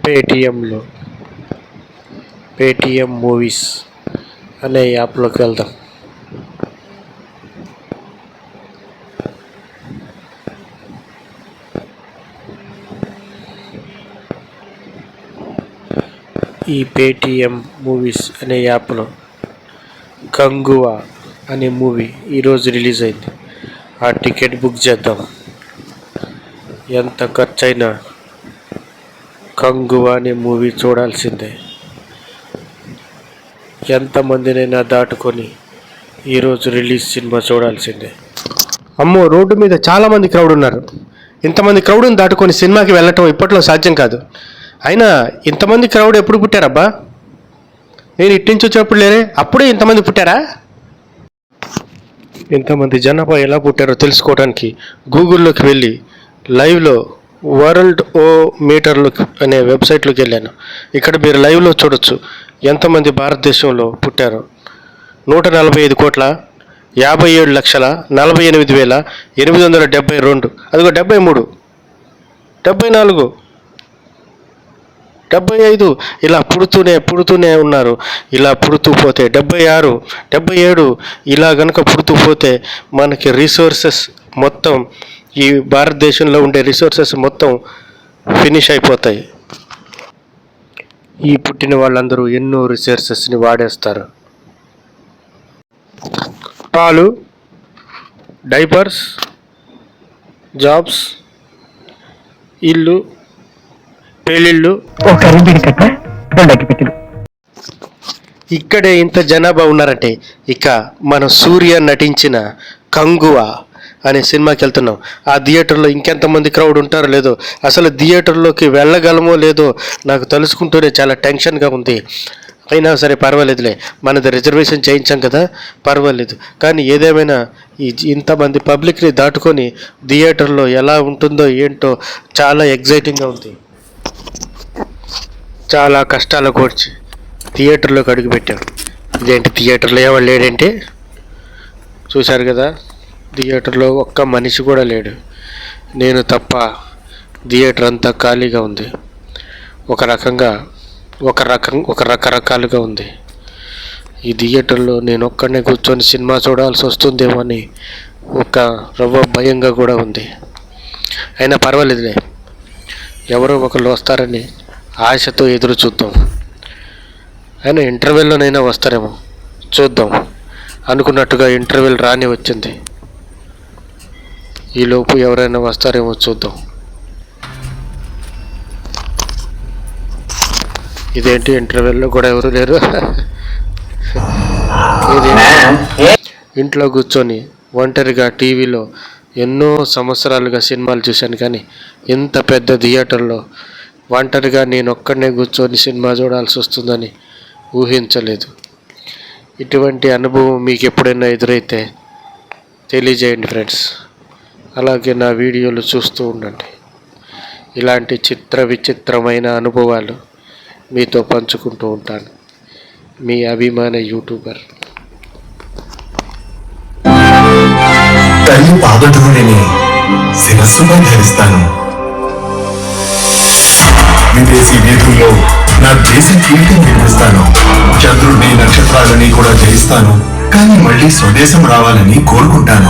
Paytm movies అనే యాప్లోకి వెళ్దాం. ఈ పేటిఎం మూవీస్ అనే యాప్లో కంగువా అనే మూవీ ఈరోజు రిలీజ్ అయింది. ఆ టికెట్ బుక్ చేద్దాం. ఎంత ఖర్చైనా కంగువా అనే మూవీ చూడాల్సిందే. ఎంతమందినైనా దాటుకొని ఈరోజు రిలీజ్ సినిమా చూడాల్సిందే. అమ్మో, రోడ్డు మీద చాలామంది క్రౌడ్ ఉన్నారు. ఇంతమంది క్రౌడ్ని దాటుకొని సినిమాకి వెళ్ళటం ఇప్పట్లో సాధ్యం కాదు. అయినా ఇంతమంది క్రౌడ్ ఎప్పుడు పుట్టారబ్బా? నేను ఇట్టించి వచ్చేప్పుడు లేరే, అప్పుడే ఇంతమంది పుట్టారా? ఇంతమంది జనాభా ఎలా పుట్టారో తెలుసుకోవడానికి గూగుల్లోకి వెళ్ళి లైవ్లో వరల్డ్ ఓ మీటర్లోకి అనే వెబ్సైట్లోకి వెళ్ళాను. ఇక్కడ మీరు లైవ్లో చూడొచ్చు ఎంతమంది భారతదేశంలో పుట్టారో. 145,47,48,872, అదిగో 73, 74, 75 ఇలా పుడుతూనే ఉన్నారు. ఇలా పుడుతూ పోతే 76, 77 ఇలా కనుక పుడుతూ పోతే మనకి రిసోర్సెస్ మొత్తం, ఈ భారతదేశంలో ఉండే రిసోర్సెస్ మొత్తం ఫినిష్ అయిపోతాయి. ఈ పుట్టిన వాళ్ళందరూ ఎన్నో రిసోర్సెస్ని వాడేస్తారు. పాలు, డైపర్స్, జాబ్స్, ఇల్లు, పెళ్ళిళ్ళు, ఇక్కడే ఇంత జనాభా ఉన్నారంటే ఇక మన సూర్య నటించిన కంగువా అనే సినిమాకి వెళ్తున్నాం. ఆ థియేటర్లో ఇంకెంతమంది క్రౌడ్ ఉంటారో లేదో, అసలు థియేటర్లోకి వెళ్ళగలమో లేదో నాకు తలుచుకుంటూనే చాలా టెన్షన్గా ఉంది. అయినా సరే పర్వాలేదులే, మనది రిజర్వేషన్ చేయించాం కదా, పర్వాలేదు. కానీ ఏదేమైనా ఇంతమంది పబ్లిక్ని దాటుకొని థియేటర్లో ఎలా ఉంటుందో ఏంటో చాలా ఎగ్జైటింగ్గా ఉంది. చాలా కష్టాలు కూర్చి థియేటర్లోకి అడుగుపెట్టాం. ఇదేంటి థియేటర్లో ఎవరు లేడంటే, చూశారు కదా, థియేటర్లో ఒక్క మనిషి కూడా లేడు. నేను తప్ప థియేటర్ అంతా ఖాళీగా ఉంది. ఒక రకరకాలుగా ఉంది. ఈ థియేటర్లో నేను ఒక్కడనే కూర్చొని సినిమా చూడాల్సి వస్తుందేమో అని ఒక రవ్వ భయంగా కూడా ఉంది. అయినా పర్వాలేదులే, ఎవరో ఒకళ్ళు వస్తారని ఆశతో ఎదురు చూద్దాం. అయినా ఇంటర్వెల్లోనైనా వస్తారేమో చూద్దాం. అనుకున్నట్టుగా ఇంటర్వెల్ రాని వచ్చింది. ఈలోపు ఎవరైనా వస్తారేమో చూద్దాం. ఇదేంటి, ఇంటర్వెల్లో కూడా ఎవరు లేరు. ఇంట్లో కూర్చొని ఒంటరిగా టీవీలో ఎన్నో సంవత్సరాలుగా సినిమాలు చూశాను, కానీ ఇంత పెద్ద థియేటర్లో ఒంటరిగా నేను ఒక్కడనే కూర్చొని సినిమా చూడాల్సి వస్తుందని ఊహించలేదు. ఇటువంటి అనుభవం మీకు ఎప్పుడైనా ఎదురైతే తెలియజేయండి ఫ్రెండ్స్. అలాగే నా వీడియోలు చూస్తూ ఉండండి. ఇలాంటి విచిత్రమైన అనుభవాలు మీతో పంచుకుంటూ ఉంటాను. మీ అభిమాన యూట్యూబర్. తల్లి పాదధూళిని శిరస్సుపై ధరిస్తాను. విదేశీ వీధుల్లో నా దేశం కీర్తిని వినిపిస్తాను. చంద్రుడిని, నక్షత్రాలని కూడా జయిస్తాను. కానీ మళ్ళీ స్వదేశం రావాలని కోరుకుంటాను.